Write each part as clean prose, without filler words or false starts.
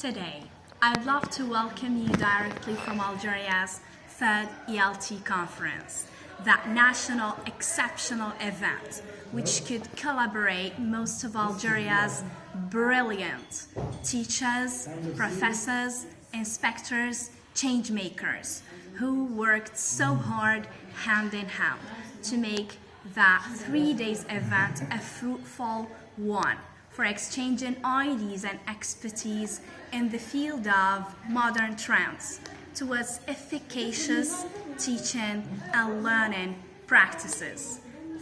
Today, I'd love to welcome you directly from Algeria's third ELT Conference, that national exceptional event which could collaborate most of Algeria's brilliant teachers, professors, inspectors, change makers who worked so hard hand in hand to make that 3 days event a fruitful one for exchanging ideas and expertise in the field of modern trends towards efficacious teaching and learning practices.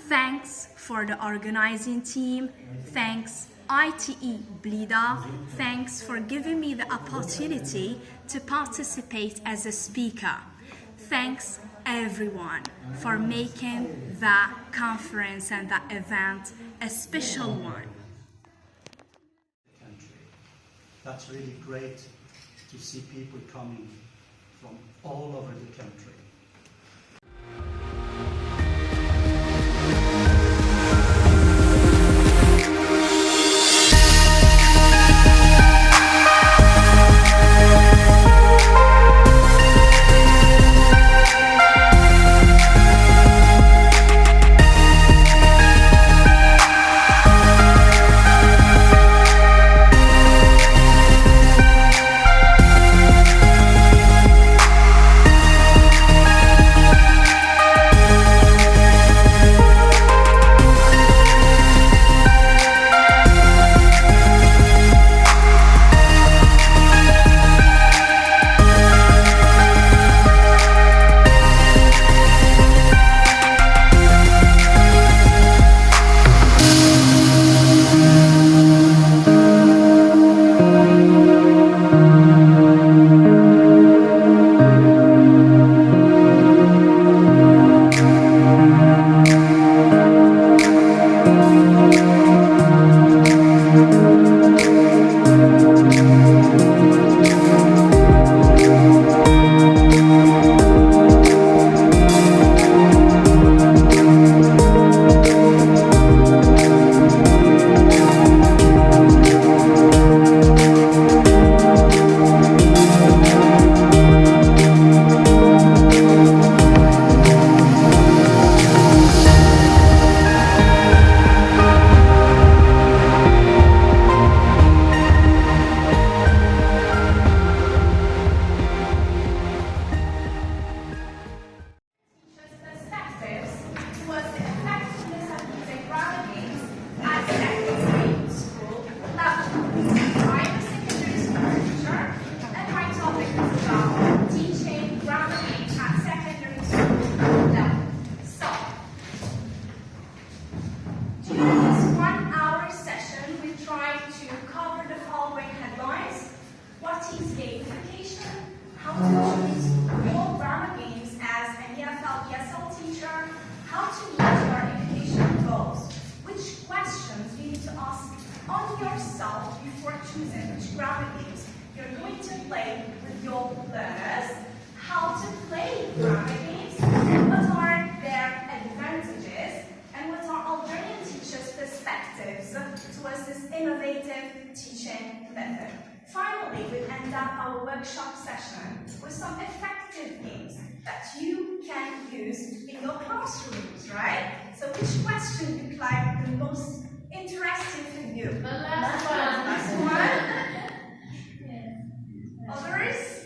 Thanks for the organizing team. Thanks ITE Blida. Thanks for giving me the opportunity to participate as a speaker. Thanks everyone for making that conference and that event a special one. That's really great to see people coming from all over the country. Gamification, how to use your grammar games as an ELT teacher, how to meet your educational goals, which questions you need to ask on yourself before choosing which grammar games you're going to play with your learners, how to play grammar games, what are their advantages, and what are Algerian teachers' perspectives towards this innovative teaching method. Finally, we'll end up our workshop session with some effective games that you can use in your classrooms, right? So which question you find the most interesting for you? The last one. Last one? Others?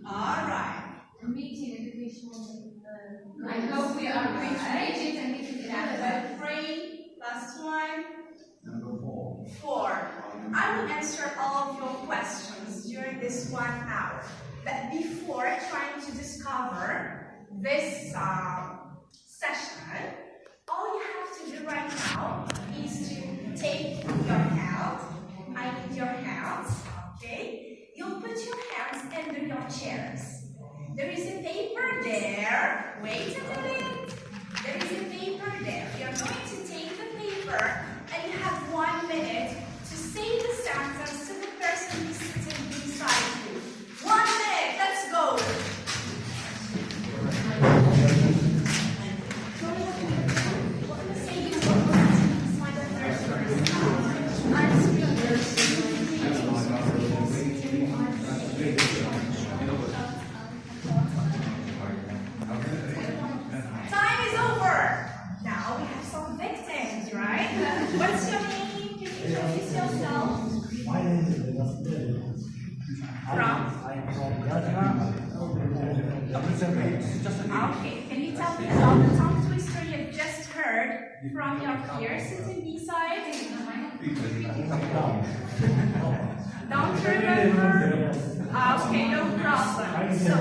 All right. Meeting education. I hope we are going to meet it and get it Number 3. Last one. Number 4. 4. I will answer all of your questions during this 1 hour. But before trying to discover this session, all you have to do right now is to take your hands. I need your hands, okay? You'll put your hands under your chairs. There is a paper there. Wait a minute. There is a paper there. You're going to take the paper and you have 1 minute to say the sentence to the person who's sitting beside you. 1 minute. Let's go. Say you want to the first person. From? I'm from Ghana. Okay, can you tell me about the tongue twister you've just heard from your peers sitting beside? Don't remember? Okay, no problem. So,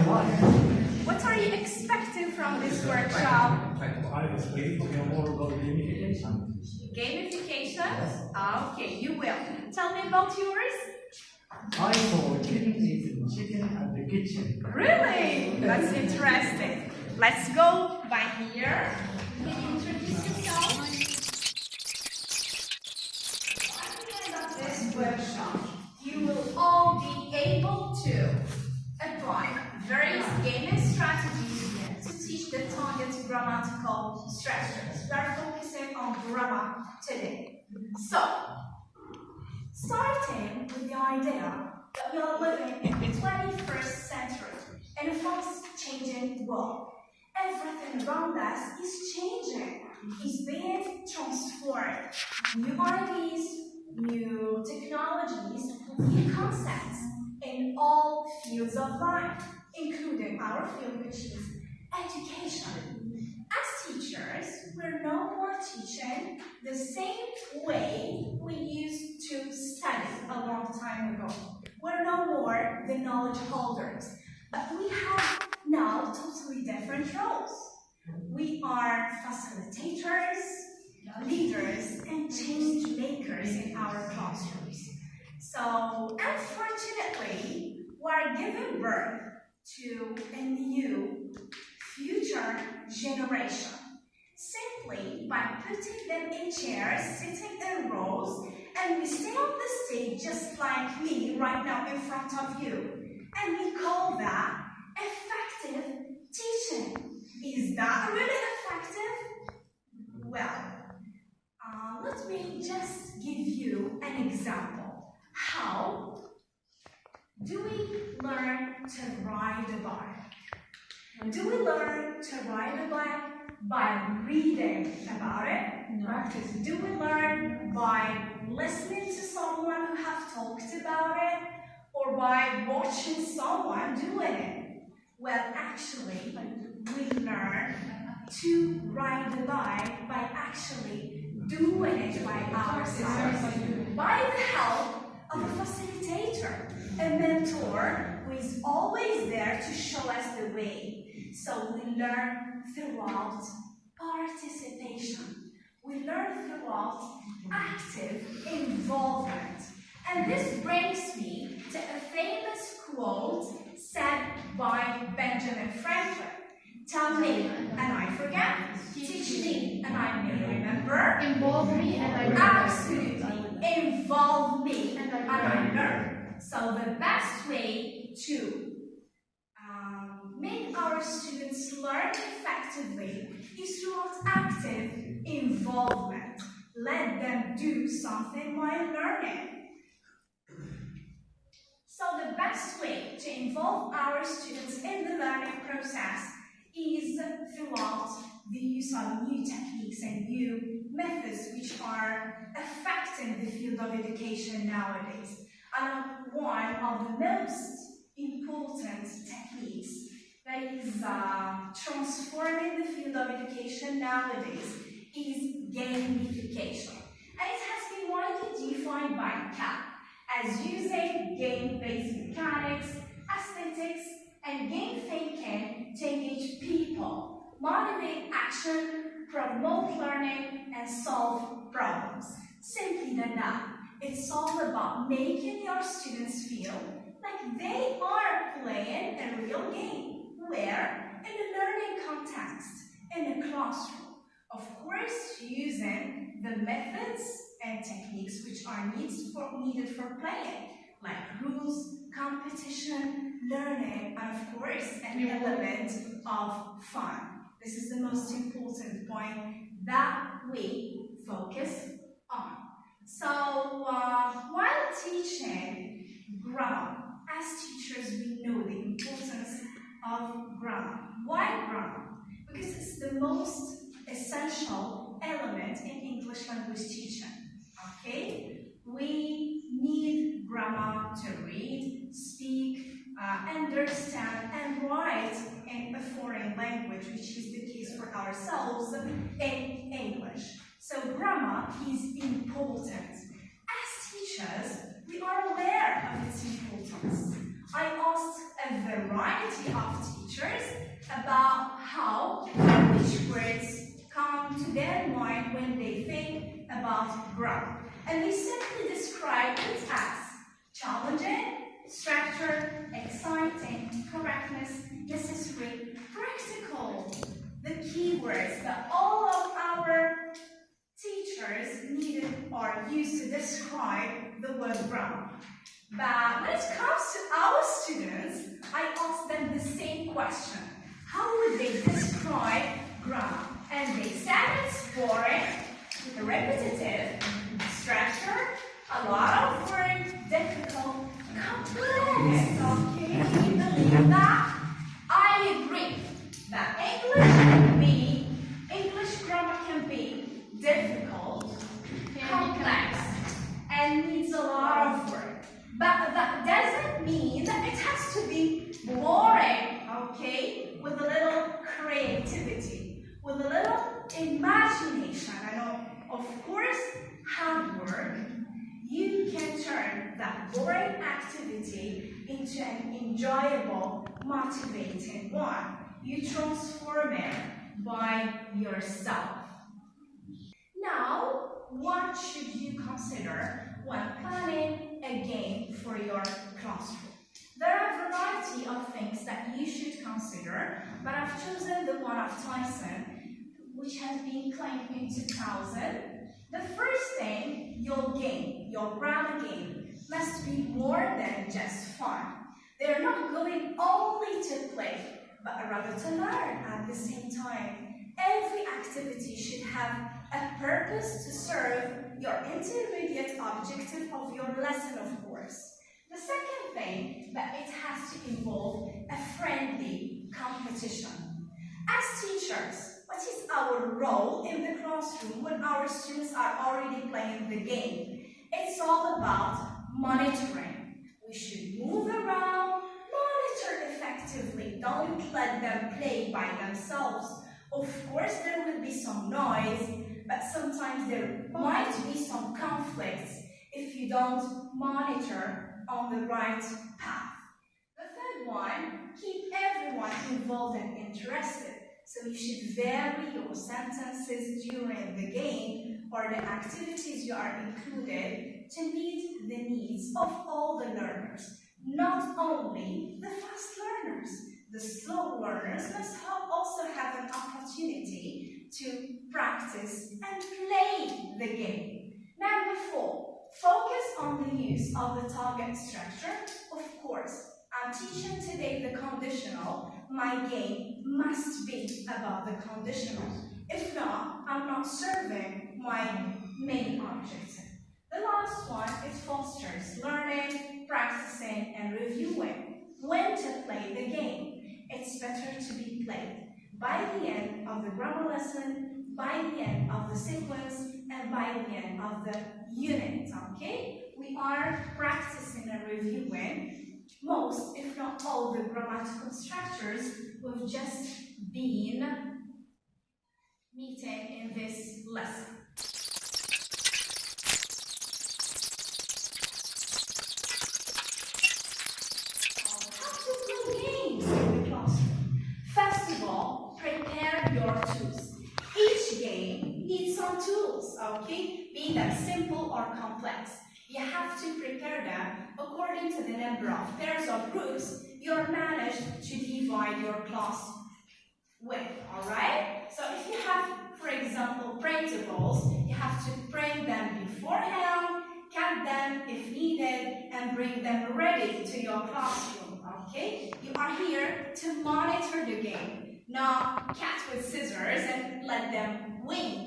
what are you expecting from this workshop? I was waiting to hear more about gamification. Gamification? Okay, you will. Tell me about yours. I saw chicken eating chicken at the kitchen. Really? That's interesting. Let's go by here. Can you introduce yourself? At the end of this workshop, you will all be able to apply various gaming strategies to teach the target grammatical structures. We are focusing on grammar today. So, starting with the idea that we are living in the 21st century in a fast-changing world. Everything around us is changing, is being transformed. New ideas, new technologies, new concepts in all fields of life, including our field, which is education. As teachers, we're no more teaching the same way we used to study a long time ago. We're no more the knowledge holders, but we have now totally different roles. We are facilitators, leaders, and change makers in our classrooms. So, unfortunately, we are giving birth to a new future generation simply by putting them in chairs, sitting in rows, and we stay on the stage just like me right now in front of you. And we call that effective teaching. Is that really effective? Well, let me just give you an example. How do we learn to ride a bike? Do we learn to ride a bike by reading about it? No. Do we learn by listening to someone who have talked about it? Or by watching someone doing it? Well, actually, we learn to ride a bike by actually doing it by ourselves. By the help of a facilitator, a mentor who is always there to show us the way. So we learn throughout participation. We learn throughout active involvement. And this brings me to a famous quote said by Benjamin Franklin. Tell me, and I forget. Teach me, and I may remember. Involve me and I learn. Absolutely. Involve me, and I learn. So the best way to make our students learn effectively is throughout active involvement. Let them do something while learning. So the best way to involve our students in the learning process is throughout the use of new techniques and new methods which are affecting the field of education nowadays. And one of the most important techniques that is transforming the field of education nowadays is gamification. And it has been widely defined by CAP as using game-based mechanics, aesthetics, and game thinking to engage people, motivate action, promote learning, and solve problems. Simply than that, it's all about making your students feel like they are playing a real game, where in a learning context, in a classroom. Of course, using the methods and techniques which are needed for playing, like rules, competition, learning, and of course, an element of fun. This is the most important point that we focus on. So, while teaching grammar, as teachers, we know the importance of grammar. Why grammar? Because it's the most essential element in English language teaching. Okay? We need grammar to read, speak, understand and write in a foreign language, which is the case for ourselves in English. So grammar is important. As teachers, we are aware of its importance. I asked a variety of teachers about how which words come to their mind when they think about grammar. And they simply describe it as challenging, structure, exciting, correctness, necessary, practical. The keywords that all of our teachers needed or used to describe the word grammar. But when it comes to our students, I asked them the same question. How would they describe grammar? And they said it's boring, repetitive, structure, a lot of words, difficult, complex. Okay, do you believe that? I agree that English grammar can be difficult, complex, and needs a lot of work. But that doesn't mean that it has to be boring, okay? With a little creativity, with a little imagination, and of course, hard work. You can turn that boring activity into an enjoyable, motivating one. You transform it by yourself. Now, what should you consider when planning a game for your classroom? There are a variety of things that you should consider, but I've chosen the one of Tyson, which has been claimed in 2000. The first thing, your game, your grammar game, must be more than just fun. They're not going only to play, but rather to learn at the same time. Every activity should have a purpose to serve your intermediate objective of your lesson, of course. The second thing, that it has to involve a friendly competition. As teachers, what is our role in the classroom when our students are already playing the game? It's all about monitoring. We should move around, monitor effectively. Don't let them play by themselves. Of course, there will be some noise, but sometimes there might be some conflicts if you don't monitor on the right path. The third one, keep everyone involved and interested. So you should vary your sentences during the game or the activities you are included to meet the needs of all the learners, not only the fast learners. The slow learners must also have an opportunity to practice and play the game. Number 4, focus on the use of the target structure. Of course, I'm teaching today the conditional. My game must be about the conditional. If not, I'm not serving my main objective. The last one is fosters learning, practicing, and reviewing. When to play the game. It's better to be played by the end of the grammar lesson, by the end of the sequence, and by the end of the unit, okay? We are practicing and reviewing most, if not all, the grammatical structures we've just been meeting in this lesson. Okay, be that simple or complex. You have to prepare them according to the number of pairs or groups you're managed to divide your class with, alright? So if you have, for example, printables, you have to print them beforehand, cut them if needed, and bring them ready to your classroom, okay? You are here to monitor the game, not cut with scissors and let them wing.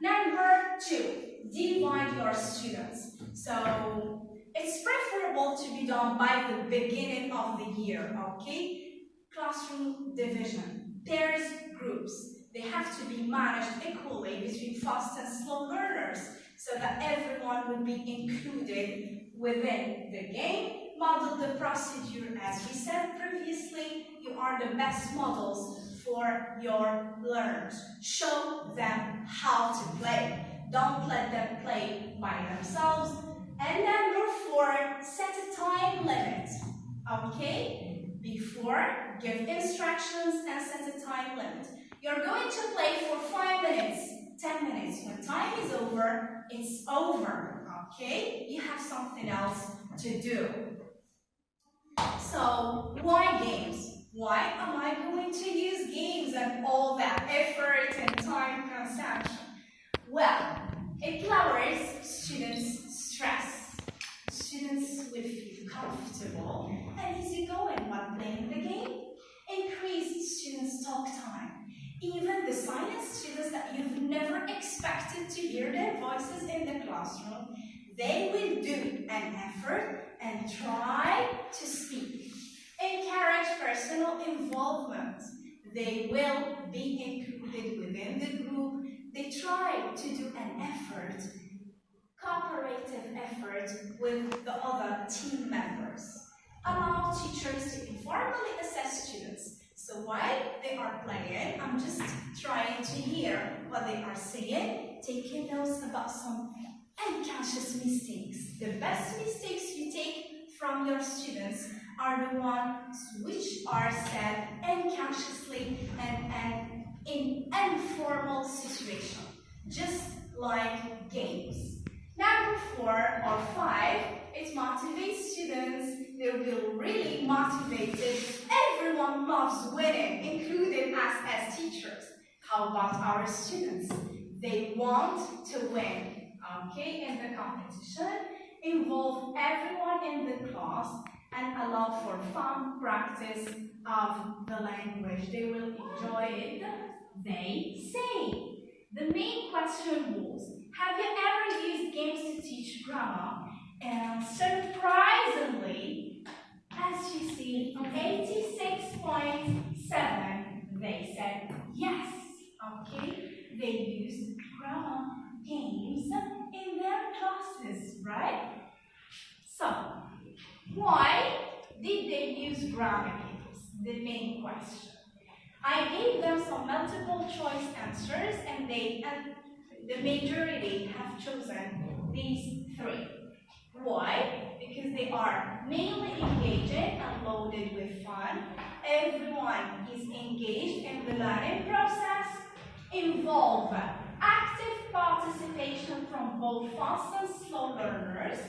Number 2, divide your students. So it's preferable to be done by the beginning of the year, okay? Classroom division, pairs, groups. They have to be managed equally between fast and slow learners so that everyone would be included within the game model the procedure as we said previously. You are the best models for your learners. Show them how to play. Don't let them play by themselves. And number 4, set a time limit. Okay? Before, give instructions and set a time limit. You're going to play for 5 minutes, 10 minutes. When time is over, it's over. Okay? You have something else to do. So, why games? Why am I going to use games and all that effort and time consumption? Well, it lowers students' stress. Students will feel comfortable and easygoing while playing the game. Increase students' talk time. Even the silent students that you've never expected to hear their voices in the classroom, they will do an effort and try to speak. Encourage personal involvement. They will be included within the group. They try to do an effort, cooperative effort with the other team members. Allow teachers to informally assess students. So while they are playing, I'm just trying to hear what they are saying, taking notes about some unconscious mistakes. The best mistakes you take from your students are the ones which are said unconsciously and in informal situation, just like games. Number 4 or 5, it motivates students. They will really motivated. Everyone loves winning, including us as teachers. How about our students? They want to win, okay, in the competition. Involve everyone in the class and allow for fun practice of the language. They will enjoy it, they say. The main question was, have you ever used games to teach grammar? And surprisingly, as you see, 86.7, they said yes, okay? They used grammar games in their classes, right? So, why did they use grammar games? The main question. I gave them some multiple choice answers and the majority have chosen these 3. Why? Because they are mainly engaging and loaded with fun. Everyone is engaged in the learning process. Involve active participation from both fast and slow learners.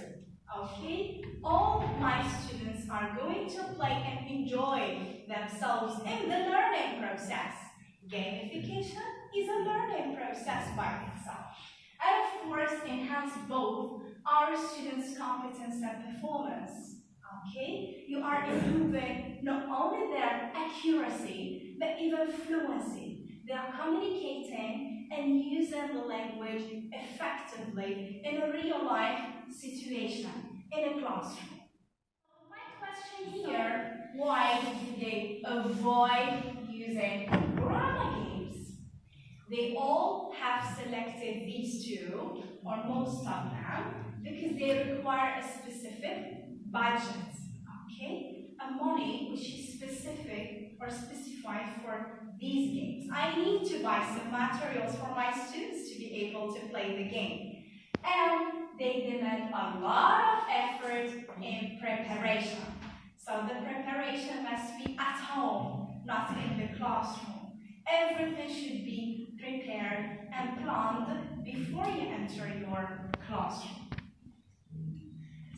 Okay, all my students are going to play and enjoy themselves in the learning process. Gamification is a learning process by itself. And of course, enhance both our students' competence and performance. Okay, you are improving not only their accuracy, but even fluency. They are communicating and using the language effectively in a real-life situation, in a classroom. My question here, why do they avoid using grammar games? They all have selected these 2, or most of them, because they require a specific budget, okay? A money which is specific or specified for these games. I need to buy some materials for my students to be able to play the game. And they demand a lot of effort in preparation. So the preparation must be at home, not in the classroom. Everything should be prepared and planned before you enter your classroom.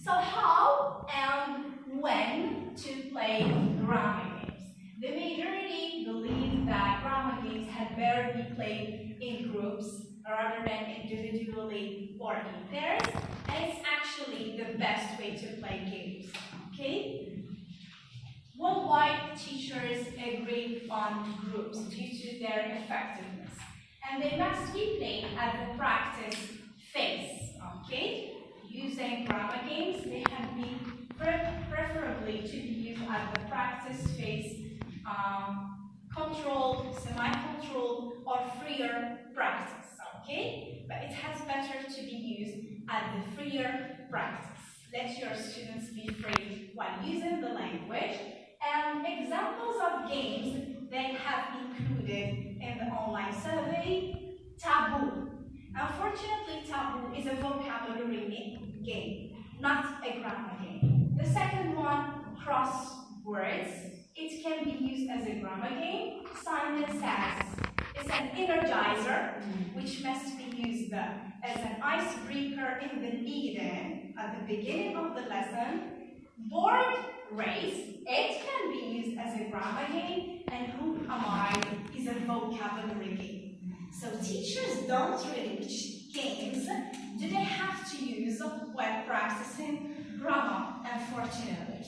So how and when to play grammar games? The majority believe that grammar games had better be played in groups rather than individually or in pairs, and it's actually the best way to play games, okay? Worldwide, teachers agree on groups due to their effectiveness, and they must be played at the practice phase, okay? Using grammar games, they can be preferably to be used at the practice phase, controlled, semi-controlled, or freer practice, okay? But it has better to be used at the freer practice. Let your students be free while using the language. And examples of games they have included in the online survey: taboo. Unfortunately, taboo is a vocabulary game, not a grammar game. The second one, crosswords. It can be used as a grammar game. Simon says it's an energizer, which must be used as an icebreaker in the lead-in at the beginning of the lesson. Board race, it can be used as a grammar game, and who am I is a vocabulary game. So teachers don't really teach games. Do they have to use when practicing grammar, unfortunately?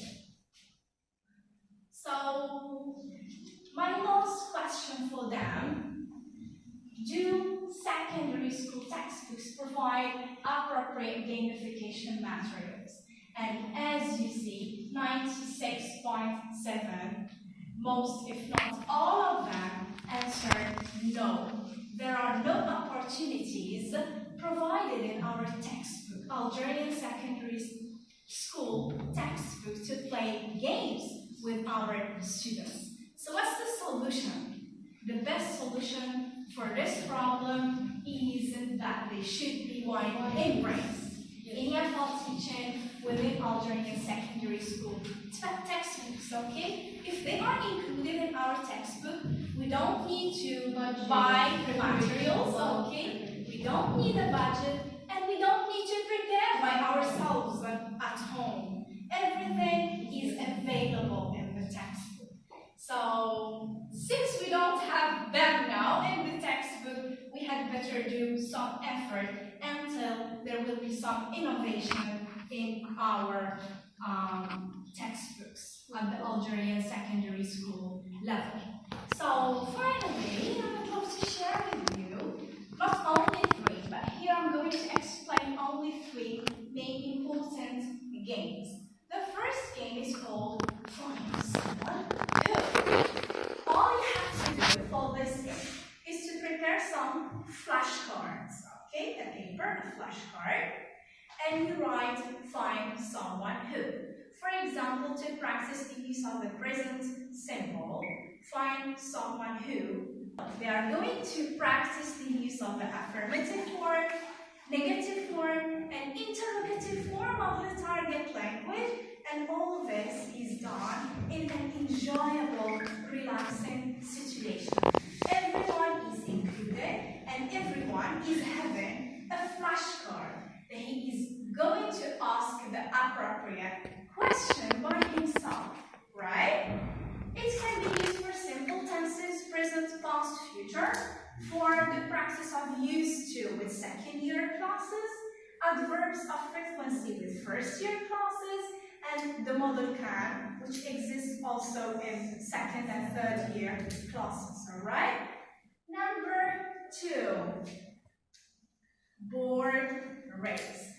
So my last question for them: do secondary school textbooks provide appropriate gamification materials? And as you see, 96.7, most if not all of them answered no. There are no opportunities provided in our textbook, Algerian secondary school textbook, to play games with our students. So what's the solution? The best solution for this problem is that they should be embraced in ELT teaching within Algerian secondary school textbooks, okay? If they are included in our textbook, we don't need to buy materials, okay? We don't need a budget, and we don't need to prepare by ourselves at home. Everything is available in the textbook. So, since we don't have them now in the textbook, we had better do some effort until there will be some innovation in our textbooks at the Algerian secondary school level. So, finally, I would love to share with you not only three, but here I'm going to explain only three main important games. The first game is called Find Someone Who. All you have to do for this game is to prepare some flashcards, okay? A paper, a flashcard, and you write Find Someone Who. For example, to practice the use of the present simple, find someone who. They are going to practice the use of the affirmative form, negative form, and interrogative form of the target language, and all of this is done in an enjoyable, relaxing situation. Everyone is included, and everyone is having a flashcard that he is going to ask the appropriate question by himself, right? It can be used for simple tenses, present, past, future, for the practice of used to with second year classes, adverbs of frequency with first year classes, and the model can, which exists also in second and third year classes, alright? Number 2, board race.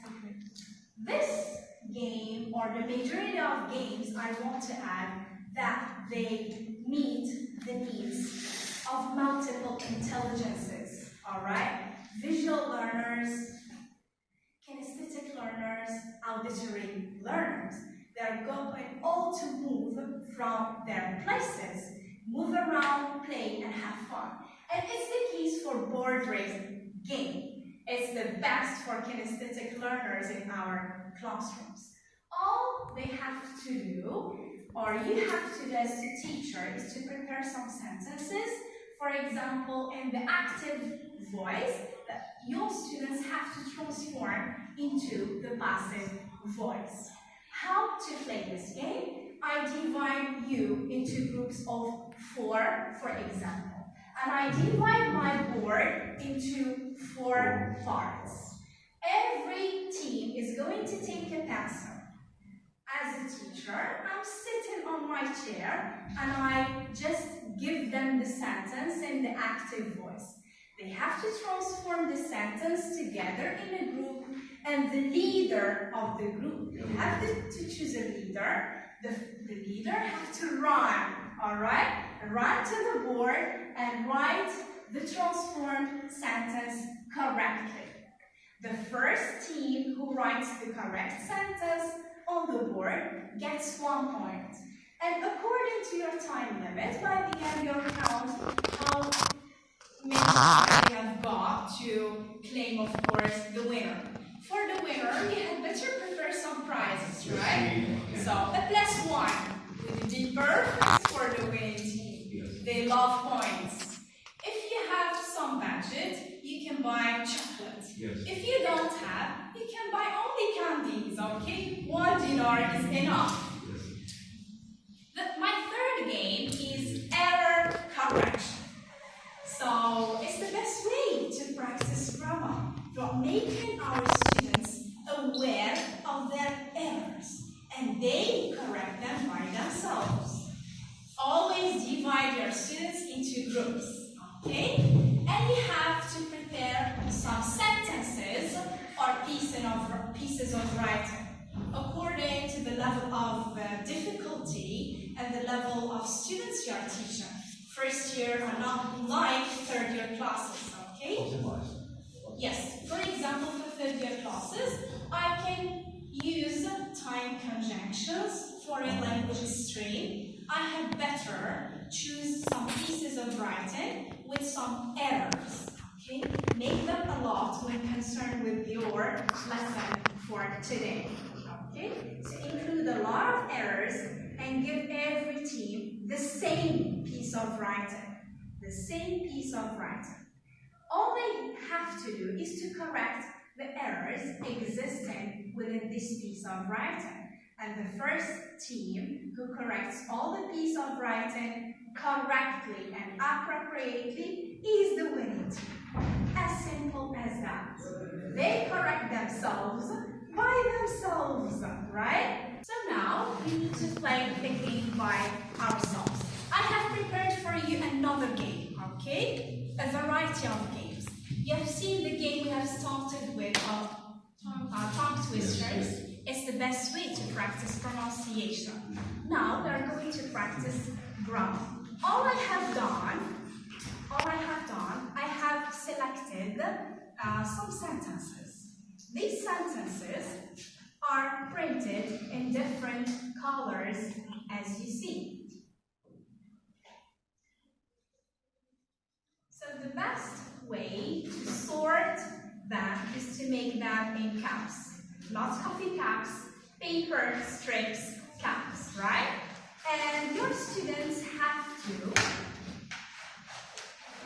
This game, or the majority of games, I want to add that they meet the needs of multiple intelligences, alright? Visual learners, kinesthetic learners, auditory learners. They're going all to move from their places, move around, play, and have fun. And it's the case for board race game. It's the best for kinesthetic learners in our classrooms. All they have to do, or you have to do as a teacher, is to prepare some sentences. For example, in the active voice, that your students have to transform into the passive voice. How to play this game? I divide you into groups of 4, for example. And I divide my board into 4 parts. Every team is going to take a pencil. As a teacher, I'm sitting on my chair and I just give them the sentence in the active voice. They have to transform the sentence together in a group, and the leader of the group, they have to choose a leader. The leader has to run, alright? Run to the board and write the transformed sentence correctly. The first team who writes the correct sentence on the board gets 1 point. And according to your time limit, by the end you'll count how many times you have got to claim, of course, the winner. For the winner, you had better prepare some prizes, right? So a +1 with the perfect for the winning team. They love points. If you have some budget, you can buy chocolate. If you don't have, you can buy only candies, okay? 1 dinar is enough. My third game is error correction. So it's the best way to practice grammar, from making our students aware of their errors, and they correct them by themselves. Always divide your students into groups, okay? And you have to prepare some sentences or pieces of writing according to the level of difficulty and the level of students you are teaching. First year are not like third year classes, okay? Yes, for example, for third year classes, I can use time conjunctions for a language stream. I had better choose some pieces of writing with some errors, okay? Make them a lot when concerned with your lesson for today, okay? So include a lot of errors and give every team the same piece of writing, the same piece of writing. All they have to do is to correct the errors existing within this piece of writing. And the first team who corrects all the piece of writing correctly and appropriately is the winning team. As simple as that. They correct themselves by themselves, right? So now we need to play the game by ourselves. I have prepared for you another game, okay? A variety of games. You have seen the game we have started with tongue twisters. It's the best way to practice pronunciation. Now we are going to practice grammar. All I have done, I have selected some sentences. These sentences are printed in different colors, as you see. So the best way to sort them is to make them in caps. Not coffee caps, paper strips caps, right? And your students have to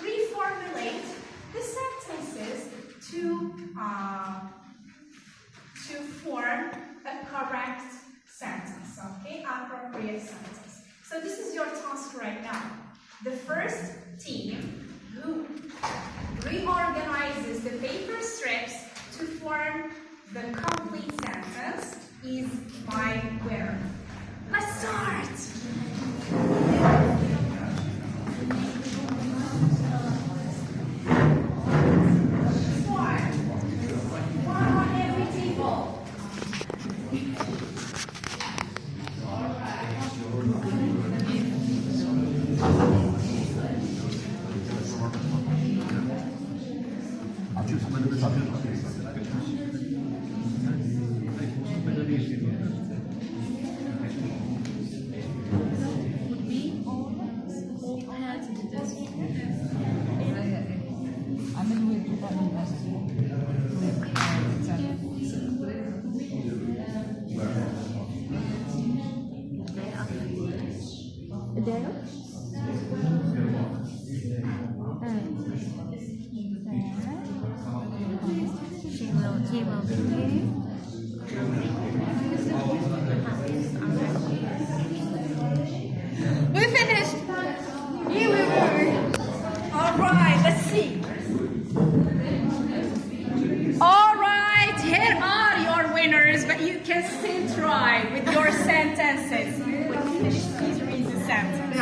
reformulate the sentences to form a correct sentence, okay? Appropriate sentence. So this is your task right now. The first team who reorganizes the paper strips to form the complete sentence is my winner. Let's start! One on every table. We finished! You will Alright, let's see. Alright, here are your winners, but you can still try with your sentences. When you finish, please read the sentence.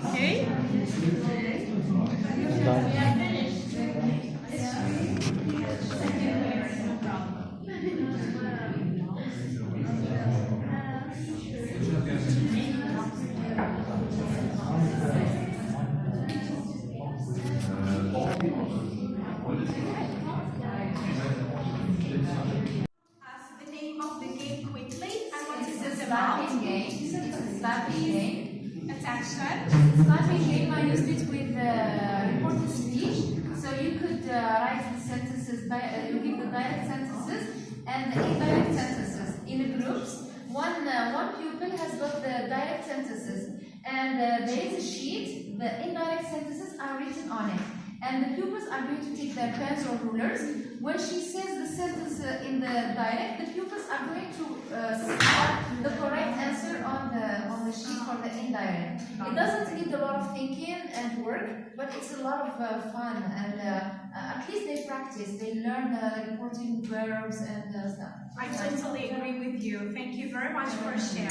Okay? session? Starting game, I used it with reported speech. So you could write the sentences, you give the direct sentences and the indirect sentences in groups. One pupil has got the direct sentences, and there is a sheet, the indirect sentences are written on it. And the pupils are going to take their pens or rulers. When she says the sentence in the direct, the pupils are going to start the correct answer on the sheet for the indirect. It doesn't need a lot of thinking and work, but it's a lot of fun, and at least they practice. They learn reporting verbs and stuff. I totally agree with you. Thank you very much for sharing.